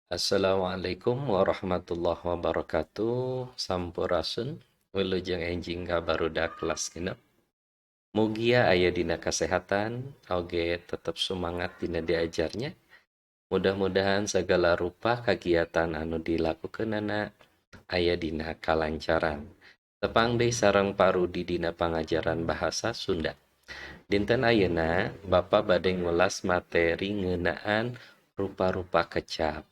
Assalamualaikum warahmatullahi wabarakatuh. Sampurasun. Wilujeng enjing barudak kelas genep. Mugia aya dina kesehatan, oge tetap semangat dina diajarnya. Mudah-mudahan segala rupa kegiatan anu dilakukeunana aya dina kalancaran. Tepang deui sareng parudi dina pangajaran bahasa Sunda. Dinten ayeuna Bapa bade ngulas materi ngeunaan rupa-rupa kecap.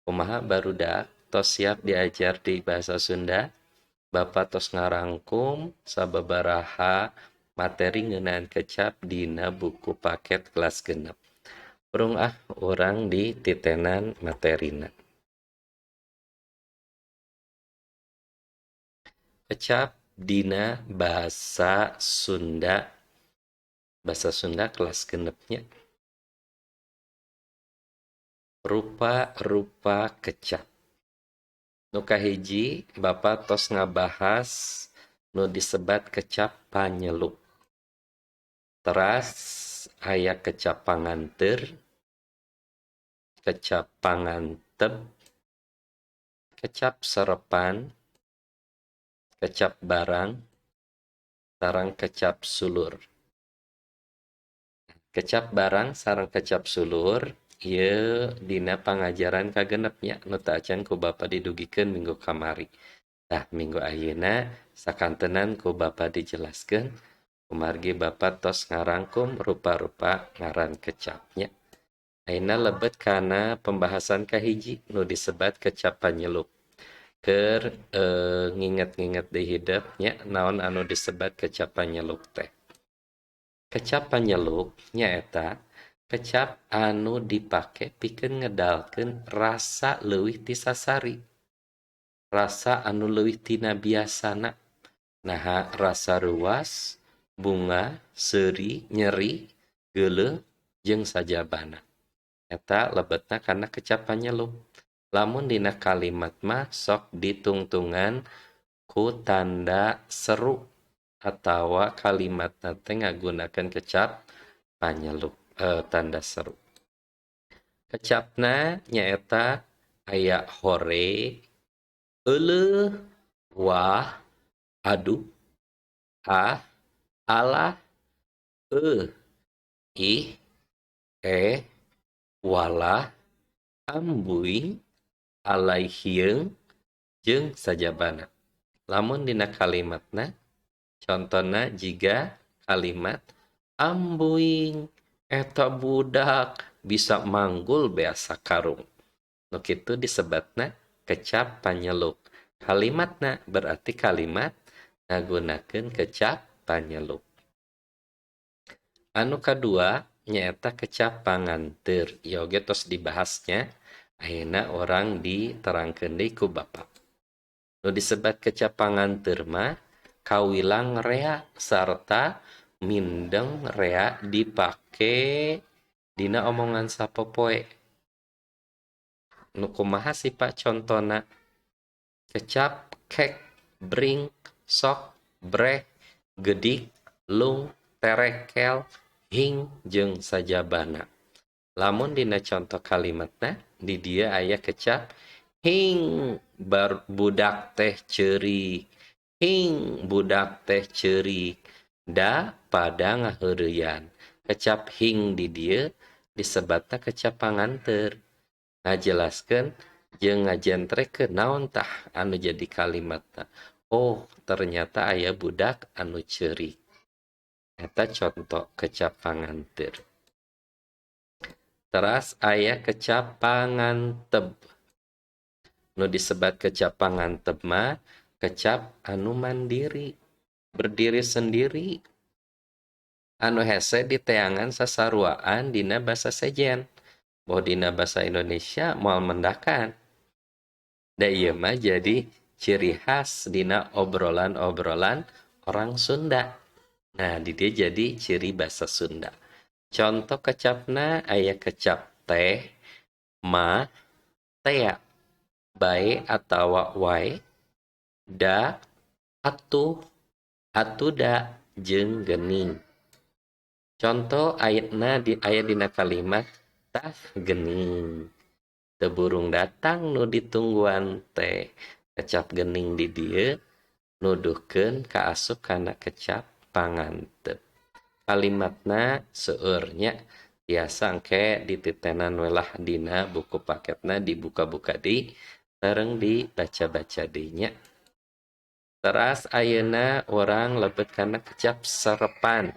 Kumaha barudak tos siap diajar di bahasa Sunda. Bapak tos ngarangkum sababaraha materi ngeunaan kecap dina buku paket kelas genep. Urung urang di titenan materina. Kecap dina bahasa Sunda kelas genepnya rupa-rupa kecap. Nu kahiji Bapak tos ngabahas nu disebat kecap panyelup. Teras aya kecap panganteur, kecap panganteb, kecap serepan, kecap barang, sareng kecap sulur. Kecap barang sareng kecap sulur ieu dina pangajaran kagenepnya nu teu acan ku Bapa didugikeun minggu kamari. Tah minggu ayeuna sakantenan ku Bapa dijelaskeun kumargi Bapa tos ngarangkum rupa-rupa ngaran kecapnya. Ayeuna lebet kana pembahasan kahiji nu disebat kecap panyelup. Keur nginget-nginget di hidupnya naon anu disebat kecap panyelup teh. Kecap panyelup nyaeta kecap anu dipake pikeun ngedalkeun rasa leuwih ti sasari. Rasa anu leuwih tina biasana. Naha rasa ruas, bunga, seuri, nyeri, geuleuh jeung sajabana. Eta lebetna kana kecap panyelup. Lamun dina kalimat mah sok ditungtungan ku tanda seru atawa kalimat teh ngagunakeun kecap panyelup tanda seru. Kecapna nyaeta aya hore, euleuh, wah, aduh, ah, alah, ih, walah, ambuing, alaihiyeung, jeung sajabana. Lamun dina kalimatna contona jiga kalimat ambuing eta budak bisa manggul beasa karung. Nu kitu disebatna kecap panyelup. Kalimatna berarti kalimat ngagunakeun kecap panyelup. Anu kadua nyaeta kecap panganteur. Ieu oge tos dibahasnya ayeuna orang diterangkeun deui ku Bapa. Nu disebat kecap panganteur mah kawilang rea sarta mindeng rea dipake dina omongan sapopoe. Nu kumaha sipa contona? Kecap, kek, bring, sok, breh, gedik, lung, terekel, hing, jeung sajabana. Lamun dina contoh kalimatna di dieu aya kecap hing budak teh ceurik. Hing budak teh ceurik. Da pada ngaheureuyan. Kecap hing di dieu disebatna kecap panganteur. Ngajelaskeun jeung ngajentrekeun naon tah anu jadi kalimatna. Oh, ternyata aya budak anu ceurik. Eta contoh kecap panganteur. Teras aya kecap panganteb. Nu disebat kecap panganteb mah kecap anu mandiri, berdiri sendiri. Anu hese diteangan sasaruaan dina basa sejen. Boh dina basa Indonesia moal mendakan. Da ieu mah jadi ciri khas dina obrolan-obrolan orang Sunda. Nah, di dia jadi ciri bahasa Sunda. Contoh kecapna aya kecap teh, mah, tea, bae atawa wae, da, atuh, atuda, jeung geuning. Contoh aya dina kalimat tah geuning. teu burung datang nu ditungguan teh kecap gening di dieu nuduhkeun kaasup kana kecap pangantep. Kalimatna seueurnya tiasa engke dititenan welah dina buku paketna dibuka-buka di sareng dibaca-baca dinya. Teras ayeuna orang lebet kana kecap serepan.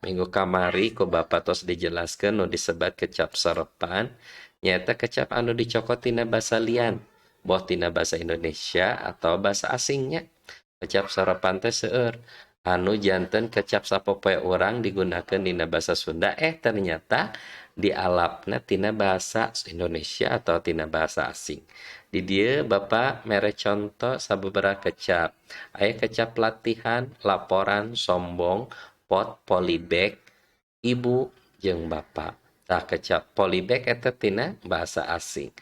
Minggu kamari ku Bapak tos dijelaskeun nu disebat kecap serepan nyaeta kecap anu dicokot tina basa lian, boh tina basa Indonesia atau basa asingnya. Kecap serepan teh seueur anu janten kecap sapopoe orang digunakan dina basa Sunda ternyata dialapna tina bahasa Indonesia atau tina bahasa asing. Di dia Bapak mere contoh sababaraha kecap. Aya kecap latihan, laporan, sombong, pot, polybag, ibu jeung bapak. Tah kecap polybag eta tina bahasa asing.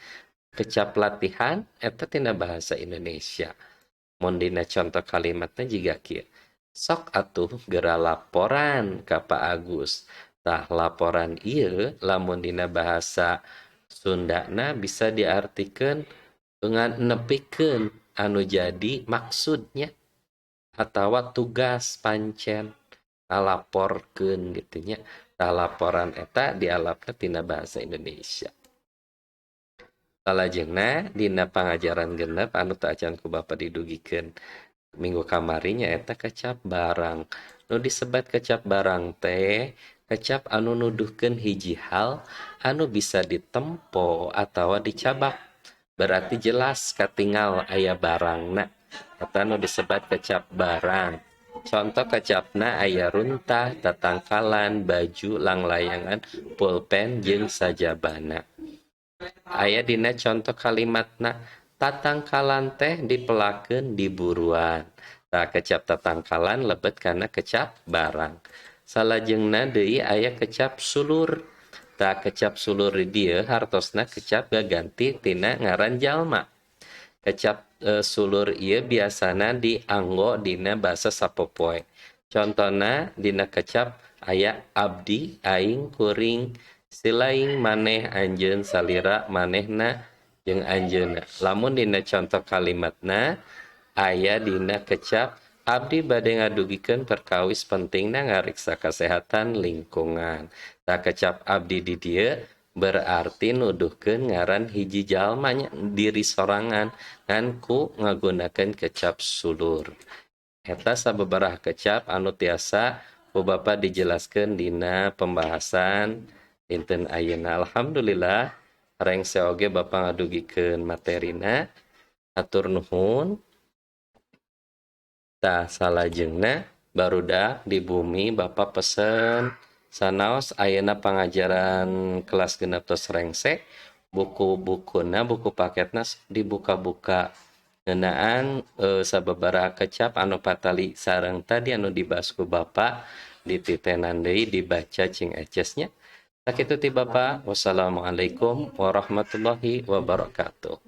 Kecap latihan eta tina bahasa Indonesia. Mun dina contoh kalimatnya jiga kieu. Sok atuh geura laporan ka Pak Agus. Tah laporan ieu lamun dina bahasa Sundana bisa diartikeun dengan nepikeun anu jadi maksudnya atawa tugas pancen ngalaporkeun gitu nya. Tah laporan eta dialapna tina bahasa Indonesia. Salajengna dina pangajaran genep anu teu acan ku Bapa didugikeun minggu kamari nyaeta kecap barang. Nu disebat kecap barang teh kecap anu nuduhkeun hiji hal anu bisa ditempo atawa dicabak. Berarti jelas katingal aya barangna. Eta nu disebat kecap barang. Contoh kecapna aya runtah, tatangkalan, baju, langlayangan, pulpen, jeung sajabana. Aya dina contoh kalimatna tatangkalan teh dipelakeun di buruan. Tah kecap tatangkalan lebet kana kecap barang. Salajengna deui aya kecap sulur. Tah kecap sulur di dieu hartosna kecap gaganti tina ngaran jalma. Kecap sulur ieu biasana dianggo dina basa sapopoe. Contona dina kecap aya abdi, aing, kuring, silaing, maneh, anjeun, salira, manehna, jeung anjeunna. Lamun dina contoh kalimatna aya dina kecap abdi bade ngadugikeun perkawis pentingna ngariksa kesehatan lingkungan. Tah kecap abdi di dieu berarti nuduhkeun ngaran hiji jalma nya diri sorangan ngan ku ngagunakeun kecap sulur. Eta sababaraha kecap anu tiasa ku Bapa dijelaskeun dina pembahasan dinten ayeuna. Alhamdulillah rengse oge Bapa ngadugikeun materina. Atur nuhun. Tah salajengna barudak di bumi Bapa pesen sanaos ayeuna pangajaran kelas genep tos rengse buku-bukuna buku paketna dibuka-buka ngeunaan sababaraha kecap anu patali sareng tadi anu dibahas ku Bapa dititenan deui dibaca cing ecesnya. Sakitu ti Bapa. Wassalamualaikum warahmatullahi wabarakatuh.